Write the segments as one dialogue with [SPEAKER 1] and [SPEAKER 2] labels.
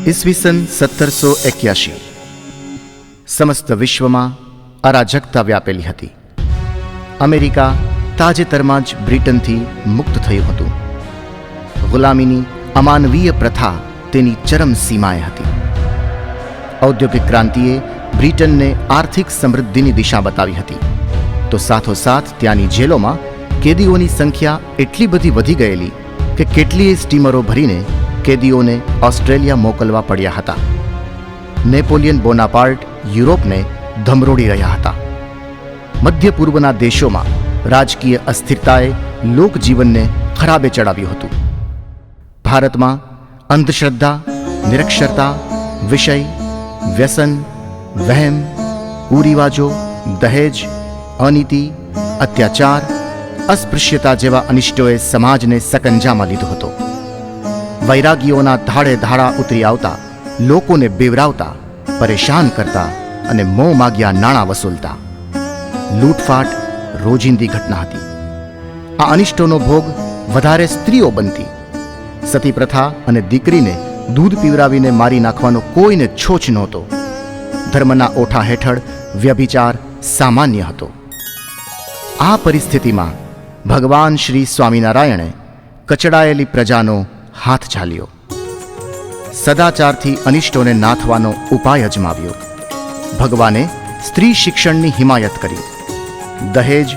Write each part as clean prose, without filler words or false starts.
[SPEAKER 1] ઈસવીસન 1781 સમસ્ત વિશ્વમાં અરાજકતા વ્યાપેલી હતી. અમેરિકા તાજેતરમાં જ બ્રિટનથી મુક્ત થયું હતું. ગુલામીની અમાનવીય પ્રથા તેની ચરમ સીમાએ હતી. ઔદ્યોગિક ક્રાંતિએ બ્રિટનને આર્થિક સમૃદ્ધિની દિશા બતાવી હતી, તો સાથોસાથ ત્યાંની જેલોમાં કેદીઓની સંખ્યા એટલી બધી વધી ગયેલી કે કેટલીય સ્ટીમરો ભરીને કેદીઓને ઓસ્ટ્રેલિયા મોકલવા પડ્યા હતા. નેપોલિયન બોનાપાર્ટ યુરોપને ધમરોડી રહ્યા હતા. મધ્ય પૂર્વના દેશોમાં રાજકીય અસ્થિરતાએ લોકજીવનને ખરાબે ચડાવ્યું હતું. ભારતમાં અંધશ્રદ્ધા, નિરક્ષરતા, વિષય, વ્યસન, વહેમ, કુરિવાજો, દહેજ, અનીતિ, અત્યાચાર, અસ્પૃશ્યતા જેવા અનિષ્ટોએ સમાજને સકંજામાં લીધો હતો. વૈરાગીઓના ધાડે ધાડા ઉતરી આવતા, લોકોને બેવરાવતા, પરેશાન કરતા અને મોં માગ્યા નાણાં વસૂલતા. લૂંટફાટ રોજિંદી ઘટના હતી. આ અનિષ્ટોનો ભોગ વધારે સ્ત્રીઓ બનતી. સતી પ્રથા અને દીકરીને દૂધ પીવરાવીને મારી નાખવાનો કોઈને છોછ નહોતો. ધર્મના ઓઠા હેઠળ વ્યભિચાર સામાન્ય હતો. આ પરિસ્થિતિમાં ભગવાન શ્રી સ્વામિનારાયણે કચડાયેલી પ્રજાનો હાથ ઝાલ્યો. સદાચારથી અનિષ્ટોને નાથવાનો ઉપાય અજમાવ્યો. ભગવાને સ્ત્રી શિક્ષણની હિમાયત કરી. દહેજ,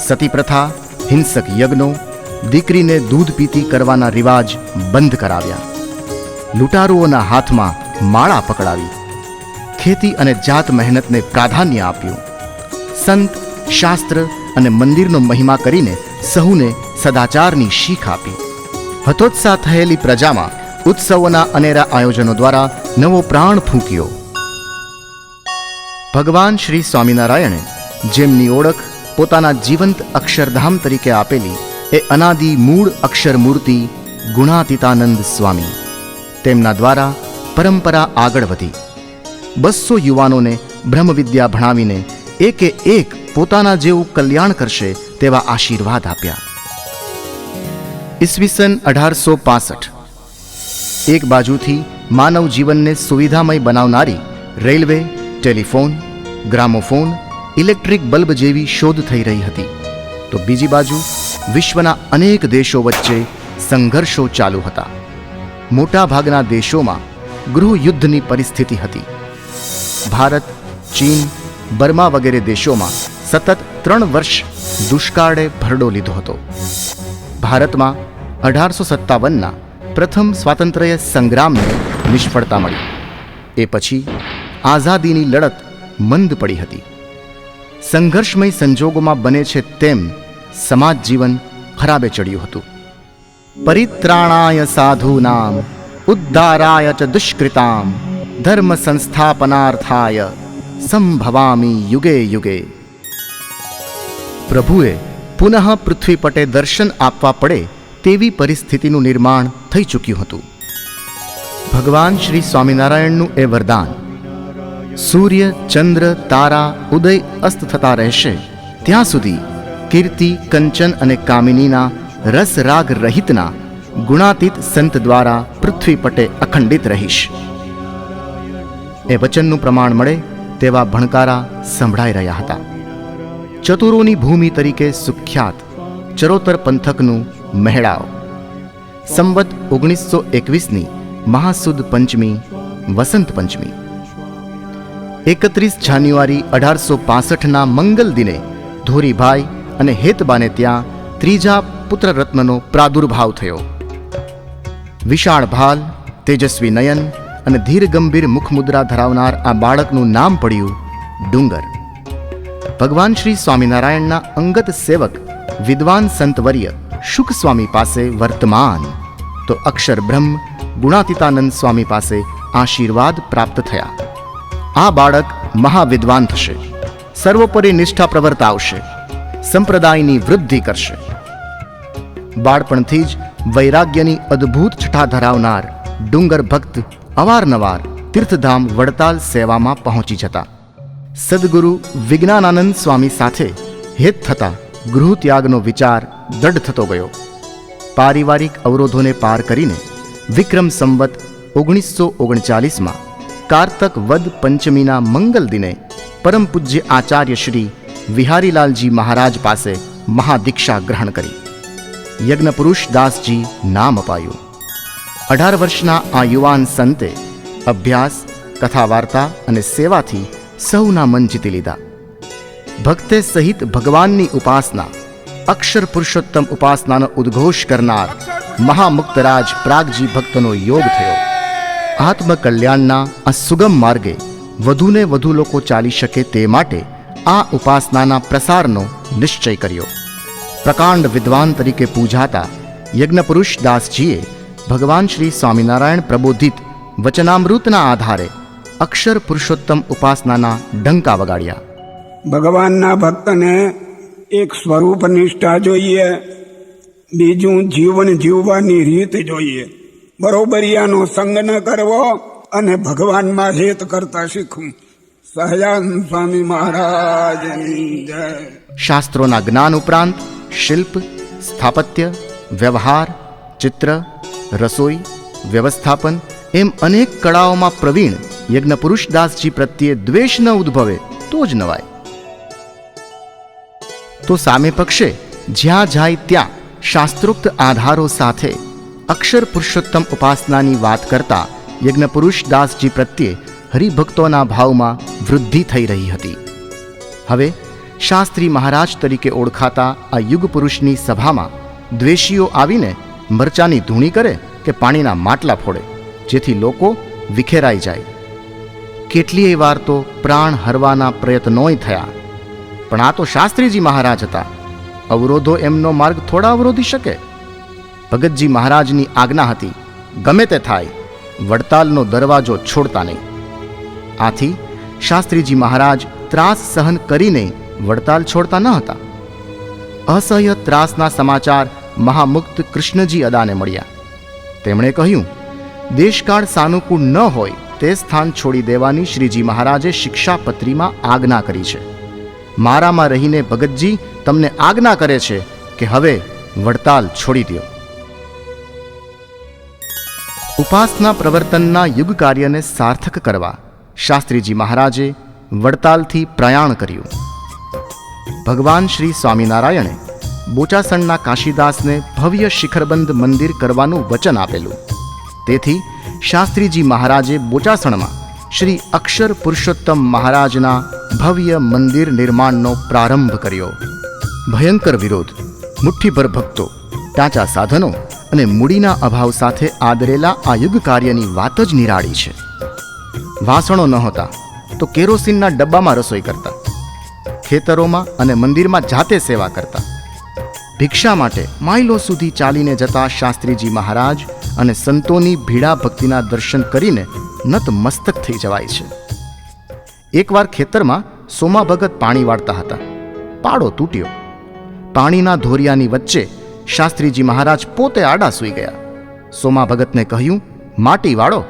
[SPEAKER 1] સતી પ્રથા, હિંસક યજ્ઞો, દીકરીને દૂધ પીતી કરવાના રિવાજ બંધ કરાવ્યા. લૂંટારુઓના હાથમાં માળા પકડાવી. ખેતી અને જાત મહેનતને પ્રાધાન્ય આપ્યું. સંત, શાસ્ત્ર અને મંદિરનો મહિમા કરીને સહુને સદાચારની શીખ આપી. હતોત્સાહ થયેલી પ્રજામાં ઉત્સવોના અનેરા આયોજનો દ્વારા નવો પ્રાણ ફૂંક્યો. ભગવાન શ્રી સ્વામિનારાયણે જેમની ઓળખ પોતાના જીવંત અક્ષરધામ તરીકે આપેલી એ અનાદિ મૂળ અક્ષર મૂર્તિ ગુણાતીતાનંદ સ્વામી. તેમના દ્વારા પરંપરા આગળ વધી. 200 યુવાનોને બ્રહ્મવિદ્યા ભણાવીને એકે એક પોતાના જેવું કલ્યાણ કરશે તેવા આશીર્વાદ આપ્યા. ઈસવીસન 1865 એક બાજુથી માનવ જીવનને સુવિધામય બનાવનારી railway, telephone, gramophone, electric bulb જેવી શોધ થઈ રહી હતી, તો બીજી બાજુ વિશ્વના અનેક દેશો વચ્ચે સંઘર્ષો ચાલુ હતા. મોટા ભાગના દેશોમાં ગૃહયુદ્ધની પરિસ્થિતિ હતી. ભારત, ચીન, બર્મા વગેરે દેશોમાં સતત 3 વર્ષ દુષ્કાળે ભરડો લીધો હતો. ભારતમાં 1857ના પ્રથમ સ્વાતંત્ર્ય સંગ્રામને નિષ્ફળતા મળી. એ પછી આઝાદીની લડત મંદ પડી હતી. સંઘર્ષમય સંજોગોમાં બને છે તેમ સમાજ જીવન ખરાબે ચડ્યું હતું. પરિત્રાણાય સાધૂનામ ઉદ્ધારાય ચ દુષ્કૃતામ ધર્મ સંસ્થાપનાર્થાય સંભવામી યુગે યુગે. પ્રભુએ પુનઃ પૃથ્વી પટે દર્શન આપવા પડે તેવી પરિસ્થિતિનું નિર્માણ થઈ ચૂક્યું હતું. ભગવાન શ્રી સ્વામિનારાયણનું એ વરદાન, સૂર્ય, ચંદ્ર, તારા ઉદય અસ્ત થતા રહેશે ત્યાં સુધી કીર્તિ, કંચન અને કામિનીના રસ રાગ રહિતના ગુણાતીત સંત દ્વારા પૃથ્વી પટે અખંડિત રહીશ. એ વચનનું પ્રમાણ મળે તેવા ભણકારા સંભળાઈ રહ્યા હતા. ચતુરોની ભૂમિ તરીકે સુખ્યાત ચરોતર પંથકનું મહેડાવ. સંવત 1921ની મહાસુદ પંચમી, વસંત પંચમી. 31 જાન્યુઆરી 1865ના મંગલ દિને ધોરીભાઈ અને હેતબાને ત્યાં ત્રીજા પુત્રરત્નનો પ્રાદુર્ભાવ થયો. વિશાળ ભાલ, તેજસ્વી નયન અને ધીરગંભીર મુખમુદ્રા ધરાવનાર આ બાળકનું નામ પડ્યું ડુંગર. ભગવાન શ્રી સ્વામિનારાયણના અંગત સેવક વિદ્વાન સંતવર્ય શુક સ્વામી પાસે વર્તમાન, તો અક્ષર બ્રહ્મ ગુણાતીતાનંદ સ્વામી પાસે આશીર્વાદ પ્રાપ્ત થયા. આ બાળક મહાવિદ્વાન થશે, સર્વોપરી નિષ્ઠા પ્રવર્તાવશે, સંપ્રદાયની વૃદ્ધિ કરશે. બાળપણથી જ વૈરાગ્યની અદ્ભુત છટા ધરાવનાર ડુંગર ભક્ત અવારનવાર તીર્થધામ વડતાલ સેવામાં પહોંચી જતા. સદગુરુ વિજ્ઞાનાનંદ સ્વામી સાથે હેત થતા ગૃહત્યાગનો વિચાર દૃઢ થતો ગયો. પારિવારિક અવરોધોને પાર કરીને વિક્રમ સંવત 1939માં કારતક વદ પંચમીના મંગલ દિને પરમ પૂજ્ય આચાર્ય શ્રી વિહારીલાલજી મહારાજ પાસે મહાદીક્ષા ગ્રહણ કરી. યજ્ઞપુરુષ દાસજી નામ અપાયું. 18 વર્ષના આ યુવાન સંતે અભ્યાસ, કથા વાર્તા અને સેવાથી સૌના મન જીતી લીધા. ભક્તે સહિત ભગવાનની ઉપાસના, અક્ષર પુરુષોત્તમ ઉપાસનાનો ઉદ્ઘોષ કરનાર મહામુક્તરાજ પ્રાગજી ભક્તનો યોગ થયો. આત્મકલ્યાણના આ સુગમ માર્ગે વધુને વધુ લોકો ચાલી શકે તે માટે આ ઉપાસનાના પ્રસારનો નિશ્ચય કર્યો. પ્રકાંડ વિદ્વાન તરીકે પૂજાતા યજ્ઞપુરુષ દાસજીએ ભગવાન શ્રી સ્વામિનારાયણ પ્રબોધિત વચનામૃતના આધારે અક્ષર પુરુષોત્તમ ઉપાસનાના ડંકા વગાડ્યા.
[SPEAKER 2] ભગવાનના ભક્તને એક સ્વરૂપ નિષ્ઠા જોઈએ, બીજું જીવન જીવવાની રીત જોઈએ. બરોબરિયાનો સંગ ન કરવો અને ભગવાનમાં હેત કરતા શીખવું. સહજાનંદ સ્વામી મહારાજની જય.
[SPEAKER 1] શાસ્ત્રોના જ્ઞાન ઉપરાંત શિલ્પ, સ્થાપત્ય, વ્યવહાર, ચિત્ર, રસોઈ, વ્યવસ્થાપન એમ અનેક કળાઓમાં પ્રવીણ યજ્ઞપુરુષદાસજી પ્રત્યે દ્વેષ ન ઉદ્ભવે તો જ નવાય. તો સામે પક્ષે જ્યાં જાય ત્યાં શાસ્ત્રોક્ત આધારો સાથે અક્ષર પુરુષોત્તમ ઉપાસનાની વાત કરતા યજ્ઞપુરુષદાસજી પ્રત્યે હરિભક્તોના ભાવમાં વૃદ્ધિ થઈ રહી હતી. હવે શાસ્ત્રી મહારાજ તરીકે ઓળખાતા આ યુગ પુરુષની સભામાં દ્વેષીઓ આવીને મરચાની ધૂણી કરે કે પાણીના માટલા ફોડે, જેથી લોકો વિખેરાઈ જાય. કેટલીય વાર તો પ્રાણ હરવાના પ્રયત્નોય થયા. પણ આ તો શાસ્ત્રીજી મહારાજ હતા. અવરોધો એમનો માર્ગ થોડા અવરોધી શકે? ભગતજી મહારાજની આજ્ઞા હતી, ગમે તે થાય, વડતાલનો દરવાજો છોડતા નહીં. આથી શાસ્ત્રીજી મહારાજ ત્રાસ સહન કરીને વડતાલ છોડતા ન હતા. અસહ્ય ત્રાસના સમાચાર મહામુક્ત કૃષ્ણજી અદાને મળ્યા. તેમણે કહ્યું, દેશકાળ સાનુકૂળ ન હોય તે સ્થાન છોડી દેવાની શ્રીજી મહારાજે શિક્ષાપત્રીમાં આજ્ઞા કરી છે. મારામાં રહીને ભગતજી તમને આજ્ઞા કરે છે કે હવે વડતાલ છોડી દો. ઉપાસના પ્રવર્તનના યુગ કાર્યને સાર્થક કરવા શાસ્ત્રીજી મહારાજે વડતાલથી પ્રયાણ કર્યું. ભગવાન શ્રી સ્વામિનારાયણે બોચાસણના કાશીદાસને ભવ્ય શિખરબંધ મંદિર કરવાનું વચન આપેલું. તેથી શાસ્ત્રીજી મહારાજે બોચાસણમાં શ્રી અક્ષર પુરુષોત્તમ મહારાજના ભવ્ય મંદિર નિર્માણનો પ્રારંભ કર્યો. ભયંકર વિરોધ, મુઠ્ઠીભર ભક્તો, ટાંચા સાધનો અને મૂડીના અભાવ સાથે આદરેલા આ યુગ કાર્યની વાત જ નિરાળી છે. વાસણો નહોતા તો કેરોસીનના ડબ્બામાં રસોઈ કરતા, ખેતરોમાં અને મંદિરમાં જાતે સેવા કરતા. ભિક્ષા માટે માઇલો સુધી ચાલીને જતા શાસ્ત્રીજી મહારાજ અને સંતોની ભીડા ભક્તિના દર્શન કરીને નત મસ્તક થઈ જવાય છે. એકવાર ખેતરમાં સોમા ભગત પાણી વાળતા હતા. પાડો તૂટ્યો. પાણીના ધોરિયાની વચ્ચે શાસ્ત્રીજી મહારાજ પોતે આડા સૂઈ ગયા. સોમા ભગતને કહ્યું, માટી વાળો.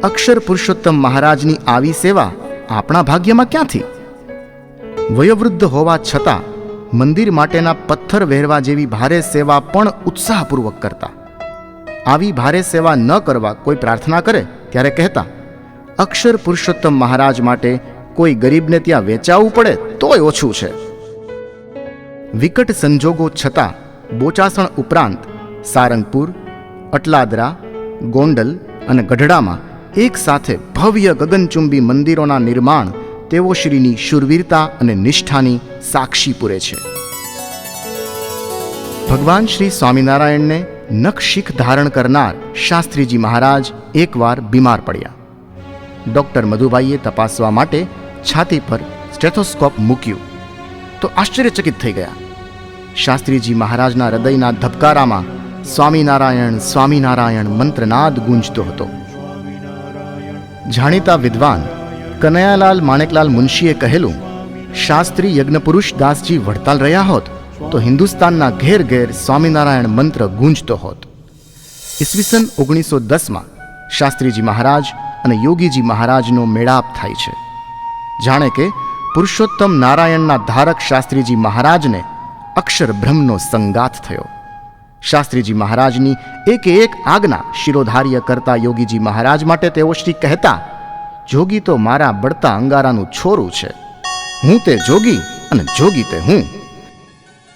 [SPEAKER 1] અક્ષર પુરુષોત્તમ મહારાજની આવી સેવા આપણા ભાગ્યમાં ક્યાંથી? વયોવૃદ્ધ હોવા છતાં મંદિર માટેના પથ્થર વહેરવા જેવી ભારે સેવા પણ ઉત્સાહપૂર્વક કરતા. આવી ભારે સેવા ન કરવા કોઈ પ્રાર્થના કરે ત્યારે કહેતા, અક્ષર પુરુષોત્તમ મહારાજ માટે કોઈ ગરીબને ત્યાં વેચાવવું પડે તોય ઓછું છે. વિકટ સંજોગો છતાં બોચાસણ ઉપરાંત સારંગપુર, અટલાદરા, ગોંડલ અને ગઢડામાં એક સાથે ભવ્ય ગગનચુંબી મંદિરોના નિર્માણ તેઓ શ્રીની શૂરવીરતા અને નિષ્ઠાની સાક્ષી પૂરે છે. ભગવાન શ્રી સ્વામિનારાયણને નખ શીખ ધારણ કરનાર શાસ્ત્રીજી મહારાજ એકવાર બીમાર પડ્યા. ડૉક્ટર મધુભાઈએ તપાસવા માટે છાતી પર સ્ટેથોસ્કોપ મૂક્યું તો આશ્ચર્યચકિત થઈ ગયા. શાસ્ત્રીજી મહારાજના હૃદયના ધબકારામાં સ્વામિનારાયણ સ્વામિનારાયણ મંત્રનાદ ગુંજતો હતો. જાણીતા વિદ્વાન કનૈયાલાલ માણેકલાલ મુનશીએ કહેલું, શાસ્ત્રી યજ્ઞપુરુષ દાસજી વડતાલ રહ્યા હોત તો હિન્દુસ્તાનના ઘેર ઘેર સ્વામિનારાયણ મંત્ર ગુંજતો હોત. ઈસવીસન 1910માં શાસ્ત્રીજી મહારાજ અને યોગીજી મહારાજનો મેળાપ થાય છે. જાણે કે પુરુષોત્તમ નારાયણના ધારક શાસ્ત્રીજી મહારાજને અક્ષર બ્રહ્મનો સંગાથ થયો. શાસ્ત્રીજી મહારાજની એકે એક આજ્ઞા શિરોધાર્ય કરતા યોગીજી મહારાજ માટે તેઓ શ્રી કહેતા, જોગી તો મારા બળતા અંગારાનું છોરું છે, હું તે જોગી અને જોગી તે હું,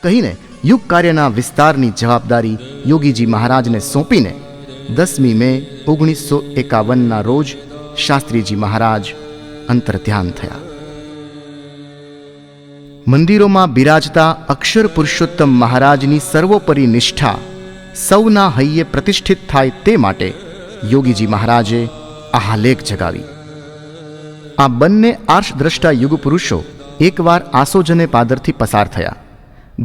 [SPEAKER 1] કહીને યુગ કાર્યના વિસ્તારની જવાબદારી યોગીજી મહારાજને સોંપીને 10મી મે 1951ના રોજ શાસ્ત્રીજી મહારાજ અંતર્ધ્યાન થયા. મંદિરોમાં બિરાજતા અક્ષર પુરુષોત્તમ મહારાજની સર્વોપરી નિષ્ઠા સૌના હૈયે પ્રતિષ્ઠિત થાય તે માટે યોગીજી મહારાજે આહાલેખ જગાવી. આ બંને આર્ષદ્રષ્ટા યુગ પુરુષો એકવાર આસોજને પાદરથી પસાર થયા.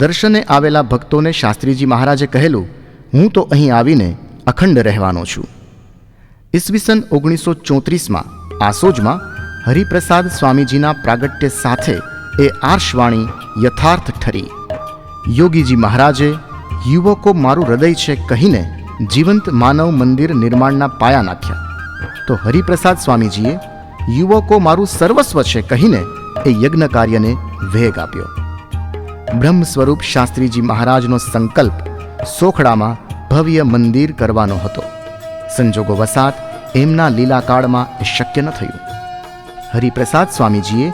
[SPEAKER 1] દર્શને આવેલા ભક્તોને શાસ્ત્રીજી મહારાજે કહેલું, હું તો અહીં આવીને અખંડ રહેવાનો છું. ઈસવીસન 1934માં આસોજમાં હરિપ્રસાદ સ્વામીજીના પ્રાગટ્ય સાથે એ આર્ષવાણી યથાર્થ ઠરી. યોગીજી મહારાજે યુવકો મારું હૃદય છે કહીને જીવંત માનવ મંદિર નિર્માણના પાયા નાખ્યા, તો હરિપ્રસાદ સ્વામીજીએ યુવકો મારું સર્વસ્વ છે કહીને એ યજ્ઞ કાર્યને વેગ આપ્યો. બ્રહ્મ સ્વરૂપ શાસ્ત્રીજી મહારાજનો સંકલ્પ સોખડામાં ભવ્ય મંદિર કરવાનો હતો. સંજોગો વસાત એમના લીલાકાળમાં એ શક્ય ન થયું. હરિપ્રસાદ સ્વામીજીએ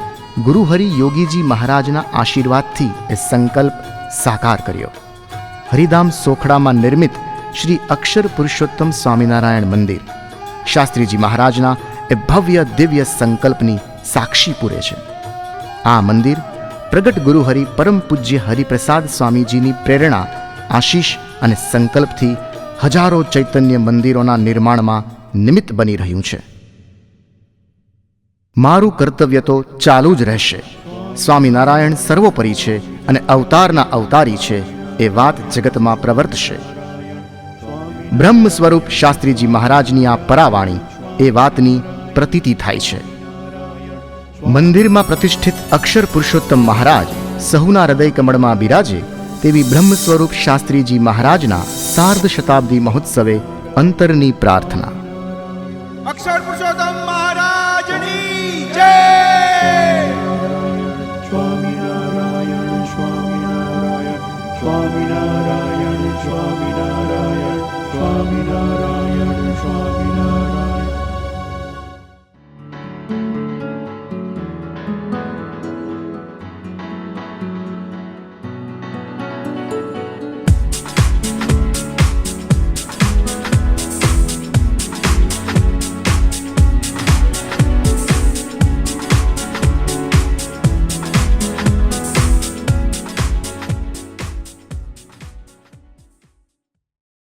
[SPEAKER 1] ગુરુહરિ યોગીજી મહારાજના આશીર્વાદથી એ સંકલ્પ સાકાર કર્યો. હરિધામ સોખડામાં નિર્મિત શ્રી અક્ષર પુરુષોત્તમ સ્વામિનારાયણ મંદિર શાસ્ત્રીજી મહારાજના એ ભવ્ય દિવ્ય સંકલ્પની સાક્ષી પૂરે છે. આ મંદિર પ્રગટ ગુરુહરિ પરમ પૂજ્ય હરિપ્રસાદ સ્વામીજીની પ્રેરણા, આશીષ અને સંકલ્પથી હજારો ચૈતન્ય મંદિરોના નિર્માણમાં નિમિત્ત બની રહ્યું છે. મારું કર્તવ્ય તો ચાલુ જ રહેશે. સ્વામિનારાયણ સર્વોપરી છે અને અવતારના અવતારી છે એ વાત જગતમાં પ્રવર્તશે. બ્રહ્મ સ્વરૂપ શાસ્ત્રીજી મહારાજની આ પરાવાણી એ વાતની પ્રતીતિ થાય છે. મંદિરમાં પ્રતિષ્ઠિત અક્ષર પુરુષોત્તમ મહારાજ સહુના હૃદય કમળમાં બિરાજે તેવી બ્રહ્મ સ્વરૂપ શાસ્ત્રીજી મહારાજના સાર્ધ શતાબ્દી મહોત્સવે અંતરની પ્રાર્થના.
[SPEAKER 3] અક્ષર પુરુષોત્તમ મહારાજની જય.
[SPEAKER 4] સ્વામિનારાયણ સ્વામિનારાયણ સ્વામિનારાયણ સ્વામિનારાયણ સ્વામિનારાયણ સ્વામિનારાયણ.